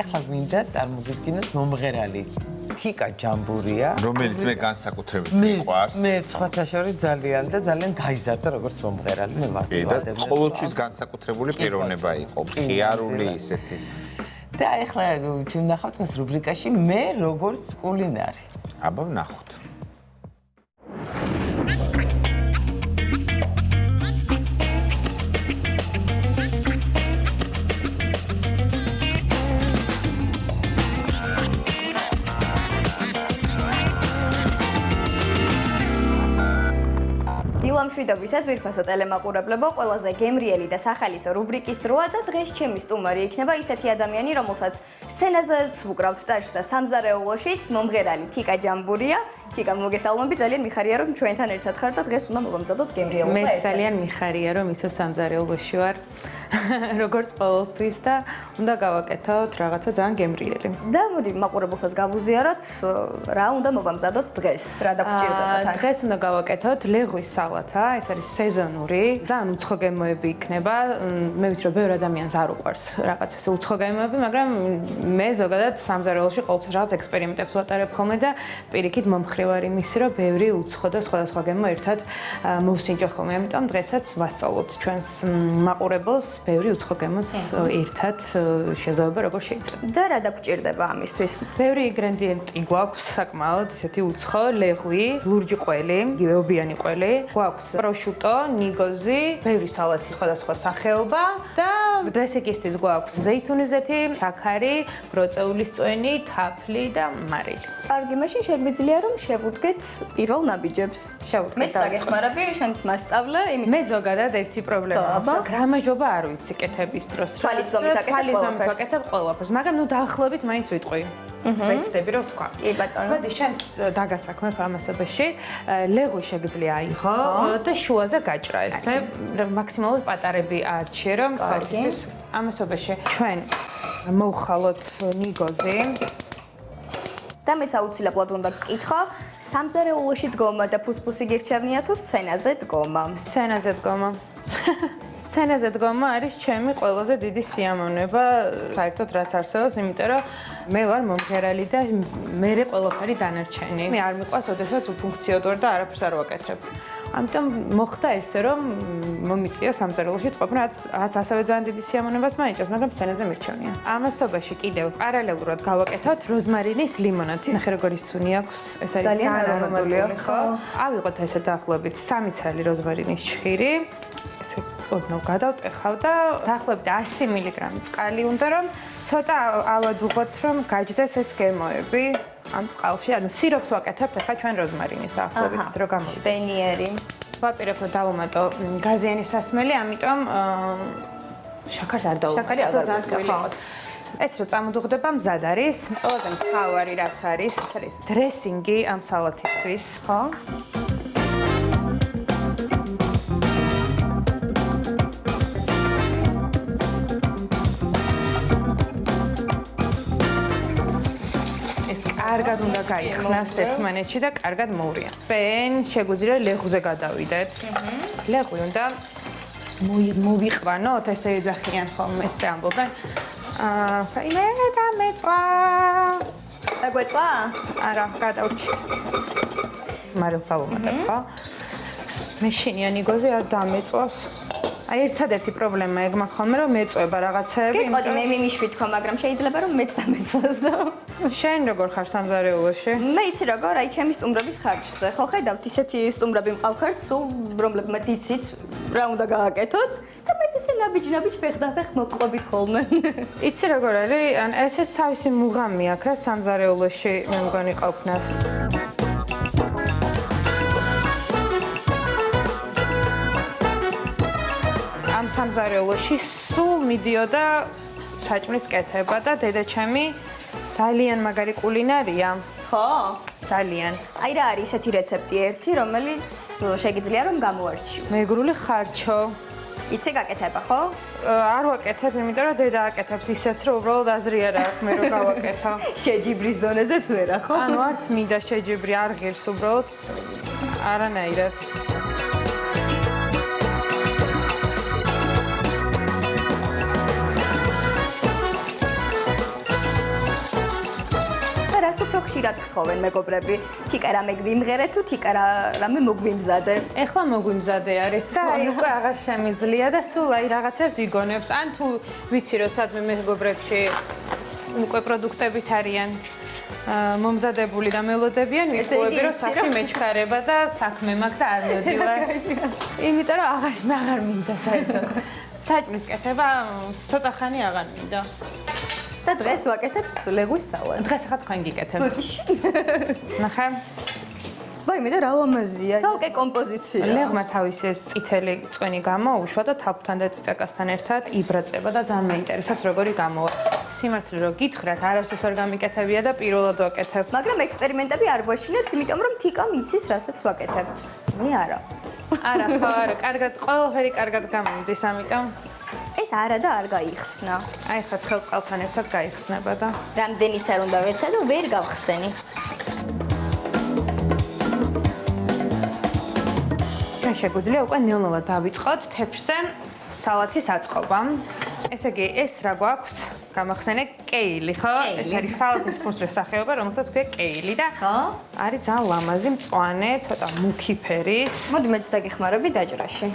ეხლა მინდა წარმოგიდგინოთ მომღერალი თიკა ჯამბურია, რომელიც მე განსაკუთრებით მიყვარს. მე სხვათა შორის ძალიან და ძალიან გაიზარდა როგორც მომღერალი, მე მას ვადებ. ყოველთვის განსაკუთრებული პიროვნება იყო, მხიარული ისეთი. და ეხლა ჩვენ ნახავთ მას რუბრიკაში მე როგორც კულინარი. აბა ვნახოთ. დილამშვიდობისაც ვირქვასო ტელემაყურებლებო, ყველაზე გემრიელი და სახალისო რუბრიკის დროა და დღეს ჩემი სტუმარი იქნება ისეთი ადამიანი, რომელსაც სცენაზეც ვუკრავთ სტაჟს და სამზარეულოშიც, მომღერალი თიკა ჯამბურია. თიკა, მოგესალმები, ძალიან მიხარია რომ ჩვენთან ერთად ხარ და დღეს უნდა მოვამზადოთ გემრიელობა. მე ძალიან მიხარია რომ ისევ სამზარეულოში ვარ. როგორც ყოველთვის და უნდა გავაკეთოთ რაღაცა ძალიან გემრიელი. და მოდი მაყურებელსაც გავუზიაროთ, რა უნდა მოვამზადოთ დღეს, რა დაგჭირდება თან. დღეს უნდა გავაკეთოთ ლეღვის სალათა, ეს არის სეზონური, ძალიან უცხო გემოები იქნება. მე ვიცი რომ ბევრ ადამიანს არ უყვარს რაღაც ესე უცხო გემოები, მაგრამ მე ზოგადად სამზარეულოში ყოველთვის რაღაც ექსპერიმენტებს ვატარებ ხოლმე და პირიქით მომხრე ვარ იმისი, რომ ბევრი უცხო და სხვადასხვა გემო ერთად მოვსინჯო ხოლმე. ამიტომ დღესაც ვასწავლოთ ჩვენს მაყურებელს ბევრი უცხო გემოს ერთად შეზავება როგორ შეიძლება. და რა დაგჭირდება ამისთვის? ბევრი ინგრედიენტი გვაქვს საკმაოდ, ისეთი უცხო, ლეღვი, ლურჯი ყველი, ობიანი ყველი, გვაქვს პროშუტო, ნიგოზი, ბევრი სალათი სხვადასხვა სახეობა და დრესინგისთვის გვაქვს ზეითუნის ზეთი, შაქარი, ბროწეულის წვენი, თაფლი და მარილი. კარგი, მაშინ შეგვიძლია რომ შევუდგეთ პირველ ნაბიჯებს. შევუდგეთ. მეც დაგეხმარები, შენც მასწავლე, იმით მე ზოგადად ერთი პრობლემა აქვს. გრამაჟობა არ ვიცი კეთების დროს. თვალის ზომით აკეთებ ყველაფერს, მაგრამ ნუ დაახლოებით მაინც ვიტყვი. ვეცდები რომ ვთქვა. კი ბატონო. მოდი შენ დაგასაქმებ ამასობაში. ლეღვი შეგიძლია აიღო და შუაზე გაჭრა ესე. მაქსიმალურად პატარები არჩიე რომ საერთოდ ამასობაში ჩვენ მოვხალოთ ნიგოზი. და მეც აუცილებლად უნდა გკითხო, სამზარეულოში დგომა და ფუსფუსი გირჩევნია თუ სცენაზე დგომა? სცენაზე დგომა. სცენაზე დგომა არის ჩემი ყველაზე დიდი სიამოვნება, საერთოდ რაც არსებობს, იმიტომ რომ მე ვარ მომღერალი და მერე ყველაფერი დანარჩენი. მე არ მიყვარს, ოდესაც უფუნქციოდ ვარ და არაფერს არ ვაკეთებ. ამიტომ მოხდა ესე, რომ მომიწია სამზარეულოში ყოფნა, რაც ასევე ძალიან დიდი სიამოვნებას მაინტერესებს, მაგრამ სცენაზე მირჩევნია. ამასობაში კიდევ პარალელურად გავაკეთოთ როზმარინის ლიმონადი. ნახე როგორი სუნი აქვს, ეს არის ძალიან არომატულია, ხო? ავიღოთ ესე დაახლოებით 3 ცალი როზმარინის ჭხირი. ესე ოდნავ გადავტეხავ და დაახლოებით 100 მგ წყალი უნდა რომ ცოტა ავადუღოთ რომ გაჯდეს ეს გემოები ამ წყალში, ანუ სიროფს ვაკეთებთ ახლა ჩვენ როზმარინის დაახლოებით ის რომ გამოვიდეს. შვენიერი. ვაპირებ რომ დავუმატო გაზიანი სასმელი, ამიტომ შაქარს არ დავუმატო. შაქარი აღარ გვქონდა. ეს რო წამოდუღდება მზად არის, ყველაზე მთავარი რაც არის, ეს არის დრესინგი ამ სალათისთვის. ხო? კარგად უნდა გაიხსნას ერთმანეთში და კარგად მოურია. პენ შეგვიძლია ლეღვზე გადავიდეთ. ლეღვი უნდა მოვიყვანოთ, ესე ეძახიან ხოლმე ეს ამბობენ. მე დამეწვა. დაგვეწვა? არა, გადავჭი. მარილს ავუმატებ, ხო? მე შენია ნიგოზე არ დამეწვას. აი ერთადერთი პრობლემა ეგ მაქვს ხოლმე რომ მეწვება რაღაცეები. გეტყოდი მე მიმიშვი თქვა, მაგრამ შეიძლება რომ მეც დამეწვას და შენ როგორ ხარ სამზარეულოში? მე იცი როგორ, აი ჩემი სტუმრების ხარჯზე. ხო ხედავთ, ისეთი სტუმრები მყავხართ, სულ რომლებმაც იცით რა უნდა გააკეთოთ და მეც ესე ნაბიჯ ფეხდაფეხ მოყვებით ხოლმე. იცი როგორ არის? ან ეს თავისი მუღამი აქვს რა სამზარეულოში მე მგონი ყოფნას. ამ სამზარეულოში სულ მიდიოდა საჭმლის კეთება და დედაჩემი ძალიან მაგარი კულინარია. ხო? ძალიან. აი რა არის ესეთი რეცეპტი ერთი, რომელიც შეგიძლია რომ გამოარჩიო. მეგრული ხარჩო. იცი გაკეთება, ხო? არ ვაკეთებ, იმიტომ რომ დედა აკეთებს ისეც, რომ უბრალოდ აზრი არ აქვს მე რომ გავაკეთო. შეჯიბრის დონეზეც ვერა, ხო? ანუ არც მინდა შეჯიბრი, არ ღირს უბრალოდ არანაირად. მას უფრო ხშირად გთხოვენ მეგობრები. თიკა რამე გვიმღერე თუ თიკა რამე მოგვიმზადე. ეხლა მოგვიმზადე არის და აი უკვე აღარ შემიძლია და სულ აი რაღაცებს ვიგონებთ. ან თუ ვიცი რომ სადმე მეგობრებში უკვე პროდუქტებით არიან მომზადებული და მელოდებიან, ვიყურები რომ საქმე მეჩქარება და საქმე მაქვს და არ მოდივარ. იმიტომ რომ აღარ მინდა საერთოდ. საჭმის კეთება ცოტა ხანი აღარ მინდა. და დღეს ვაკეთებთ ლეგვის სავალს. დღეს ახლა თქვენ გიკეთებთ. ნახე. ვაიმე და რა ლამაზია. ცალკე კომპოზიცია. ლეგმა თავის ეს წითელი წვენი გამოუშვა და თაფთან და ციტაკასთან ერთად იბრაწება და ძალიან მეინტერესებს როგორი გამოვა. სიმართლე რომ გითხრათ, არასდროს არ გამიკეთებია და პირველად ვაკეთებ. მაგრამ ექსპერიმენტები არ გვაშინებს, იმიტომ რომ თიკამ იცის, რასაც ვაკეთებთ. მე არა. არა, ხო, არა, კარგად, ყველაფერი კარგად გამომდის, ამიტომ ეს არა და არ გაიხსნა. აი ხა ცხელწყალთან ერთად გაიხსნება და რამდენიც არ უნდა ვეცადო, ვერ გავხსენი. ჩვენ შეგვიძლია უკვე ნელ-ნელა დავიწყოთ თეფშზე სალათის აწყობა. ესე იგი, ეს რა გვაქვს? გამახსენე კეილი, ხო? ეს არის სალათის ფურცლის სახეობა, რომელსაც ქვია კეილი და არის ძალიან ლამაზი, მწვანე, ცოტა მუქი ფერის. მოდი მეც დაგეხმარები დაჭრაში.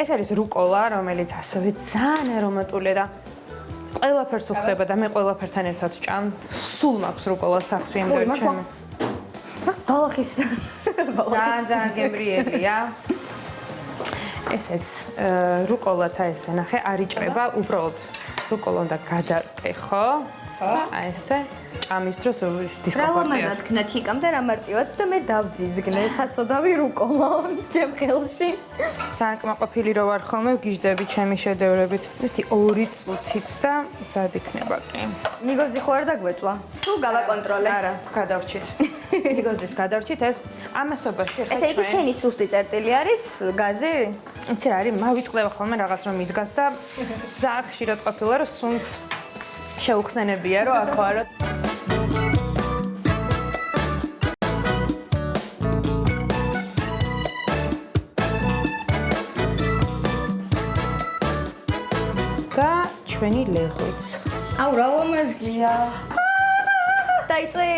ეს არის რუკოლა, რომელიც ასევე ძალიან არომატულია და ყველაფერს უხდება და მე ყველაფერთან ერთად ვჭამ. სულ მაქვს რუკოლას სახში იმდენ ჩემი. ახს ბალახის. ძალიან გემრიელია. ესეც რუკოლაც აი ესე ნახე, არ იჭრება, უბრალოდ რუკოლა უნდა გადატეხო. აი ესე ჭამის დროს დისკომფორტია. რა ლამაზად ქნა თიკამ და რა მარტივად და მე დავძიზგნე საცოდავი რუკოლა ჩემ ხელში. ძალიან კმაყოფილი რო ვარ ხოლმე, ვგიჟდები ჩემი შედევრებით. ერთი 2 წუთით და მზად იქნება კი. ნიგოზი ხო არ დაგვეწვა? თუ გავაკონტროლებთ? არა, გადავრჩით. ნიგოზის გადავრჩით ეს ამასობაში ხა. ესე იგი შენი სუსტი წერტილი არის გაზი? იცი რა არის, მავიწყდება ხოლმე რაღაც რომ მიდგას და ძალიან ხშირად ყოფილა რომ სუნს შეუხსენებია რომ აქ ვარო. და ჩვენი ლეღვიც. აუ რა ლამაზია. დაიწვე.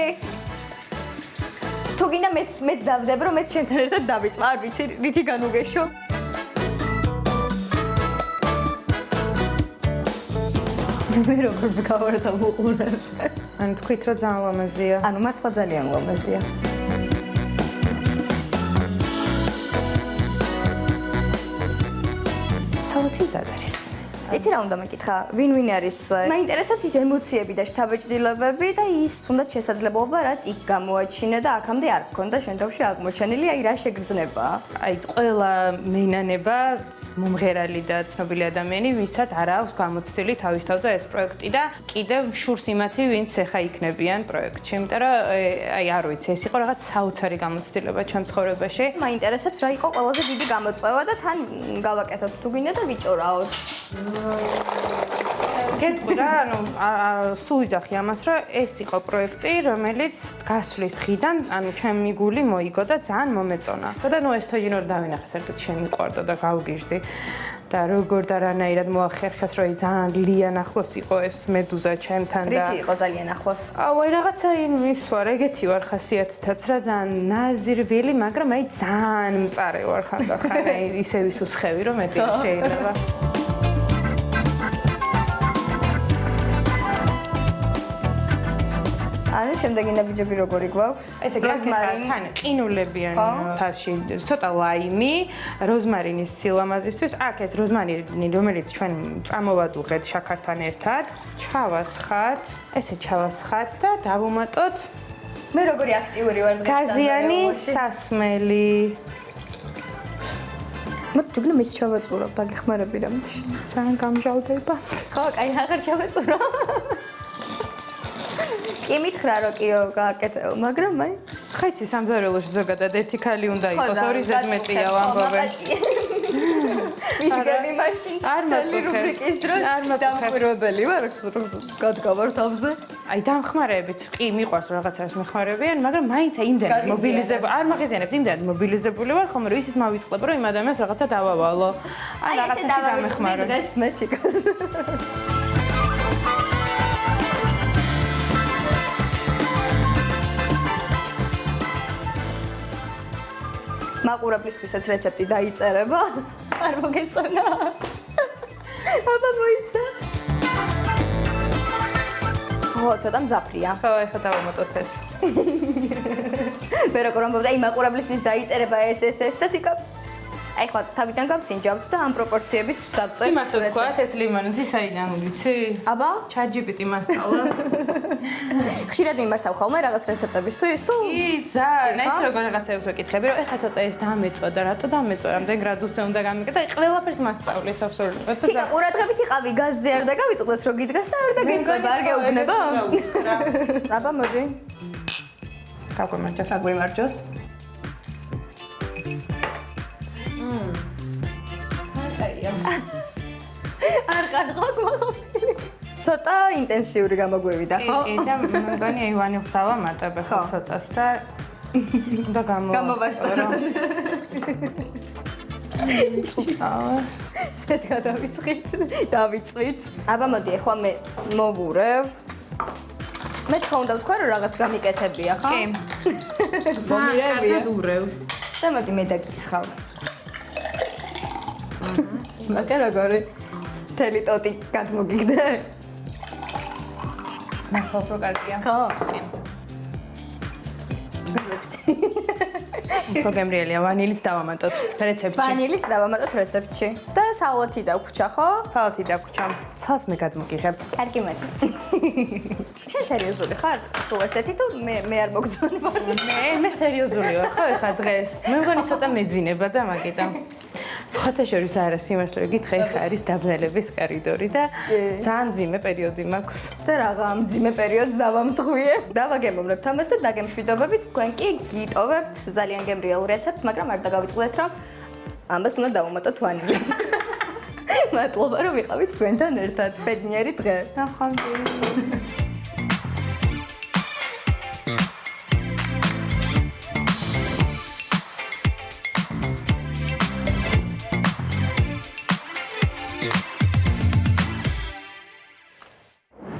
თუ გინდა მეც დავდებ რომ მეც შენთან ერთად დავიწვა, არ ვიცი რითი განუგეშო. მე როგორც გავარდა მოყურებს. ანუ თქვით რომ ძალიან ლამაზია. ანუ მართლა ძალიან ლამაზია. სალათი მზად არის. იცი რა უნდა მეკითხა? ვინ არის? მაინტერესებს ის ემოციები და შთაბეჭდილებები და ის თუნდაც შესაძლებლობა, რაც იქ გამოაჩინა და აქამდე არ გქონდა შენ თავში აღმოჩენილი, აი რა შეგრძნება? აი ყველა მეინანება, მომღერალი და ცნობილი ადამიანი, ვისაც არ აქვს გამოცდილი თავის თავზე ეს პროექტი და კიდევ შურს იმათი, ვინც ეხა იქნებიან პროექტში, იმიტომ რომ აი არ ვიცი, ეს იყო რაღაც საოცარი გამოცდილება ჩემ ცხოვრებაში. მაინტერესებს რა იყო ყველაზე დიდი გამოწვევა და თან გავაკეთოთ თუ გინდა და ვიჭორაოთ. გეტყვი რა, ანუ სულ ვიძახი ამას, რომ ეს იყო პროექტი, რომელიც გასვლის დღიდან, ანუ ჩემი გული მოიგო და ძალიან მომეწონა. და ნუ ეს თოჯინო რომ დავინახე, საერთოდ შემიყვარდა და გავგიჟდი. და როგორ და რანაირად მოახერხეს, რომ ძალიან ლიან ახლოს იყო ეს მედუზა ჩემთან და რითი იყო ძალიან ახლოს? აუ, აი რაღაცა ის ვარ, ეგეთი ვარ ხასიათითაც რა, ძალიან ნაზირვილი, მაგრამ აი ძალიან მწარე ვარ ხანდახან, აი ისე ვისუსხევი, რომ მეტი შეიძლება. ანუ შემდეგი ნაბიჯები როგორი გვაქვს? ესე როზმარინი, ყინულებიან თასში, ცოტა ლაიმი, როზმარინის სილამაზისთვის. აქ ეს როზმარინი, რომელიც ჩვენ წამოვადუღეთ შაქართან ერთად, ჩავასხათ, ესე ჩავასხათ და დავუმატოთ მე როგორი აქტიური ვარ დღეს გაზიანი სასმელი. მოდი თუ გინდა მის ჩავაწურავ, დაგეხმარები რამეში. ძალიან გამჟალდება. ხო, კაი, აღარ ჩავაწურავ. კი მითხრა რომ კიო გააკეთე, მაგრამ აი ხაიცი სამზარეულოში ზოგადად ერთი ქალი უნდა იყოს, ორი ზედმეტია ვამბობენ. მიდგები მაშინ თელი რუბრიკის დროს დამკვირვებელი ვარ, როგორც გადგავარ თავზე. აი დამხმარეებით კი მიყვარს რაღაცას მეხმარებიან, მაგრამ მაინც იმდენად მობილიზებული, არ მაგაზიანებს, იმდენად მობილიზებული ვარ, ხომ რომ ისიც მავიწყებ, რომ იმ ადამიანს რაღაცა დავავალო. აი რაღაცა დავამეხმარო. დღეს მეთიკას. მაყურებლისთვისაც რეცეპტი დაიწერება. არ მოგეწონა. აბა მოიცა. ცოტა მზაფრია. ხო, ეხლა დავამატოთ ეს. მე როგორ ამბობდა, იმ მაყურებლისთვის დაიწერება ეს და თიკა აი ხო თავიდან გავსინჯავთ და ამ პროპორციებით დავწერთ. სიმართლე თქვა, ეს ლიმონადი საიდან ვიცი? აბა, ChatGPT მასწავლა. ხშირად მიმართავ ხოლმე რაღაც რეცეპტებისთვის თუ? კი, ძა, ნაიც როგორ რაღაცებს ვეკითხები, რომ ეხლა ცოტა ეს დამეწვა და რატო დამეწვა, რამდენ გრადუსზე უნდა გამიგე და ყველაფერს მასწავლის აბსოლუტურად. თიკა ყურადღებით იყავი გაზზე არ დაგავიწყდეს რომ გიდგას და არ დაგეწובה, არ გეუბნება? აბა მოდი. გაგვიმარჯოს. არ ყარყა გვახობილი. ცოტა ინტენსიური გამოგვევიდა, ხო? კი, და მგონი აი ვანილს დავამატებ ახლა ცოტას და გამოვასწორო. წუწავა. სეთ გადავისხით, დავიწვით. აბა მოდი, ახლა მე მოვურევ. მე ხო უნდა ვთქვა რომ რაღაც გამიკეთებია, ხო? კი. მომირებია. დურევ. და მოდი მე დაგისხავ. მაგა როგორი თელი ტოტი გადმოგიგდე? ნახავ რო კარგია. ხო. პროგრამერია ვანილიც დავამატოთ რეცეპტში. ვანილიც დავამატოთ რეცეპტში. და სალათი დაგვრჩა, ხო? სალათი დაგვრჩა. სალს მე გადმოგიღებ. კარგი მოდი. შენ სერიოზული ხარ? თუ ესეთი თუ მე არ მოგძონ ვარ. მე სერიოზული ვარ ხო ეხლა დღეს. მე მგონი ცოტა მეძინება და მაგიტა. სხვათა შორის არა სიმართლე გითხრა ეხლა არის დაბნელების კორიდორი და ძალიან მძიმე პერიოდი მაქვს. და რაღა მძიმე პერიოდს დავამტღვიე. დავაგემოვნებთ ამას და დაგემშვიდობებით, თქვენ კი გიტოვებთ ძალიან გემრიელ რეცეპტს, მაგრამ არ დაგავიწყდეთ რომ ამას უნდა დავამატოთ ვანილი. მადლობა რომ ვიყავით თქვენთან ერთად. ბედნიერი დღე. ნახვამდის.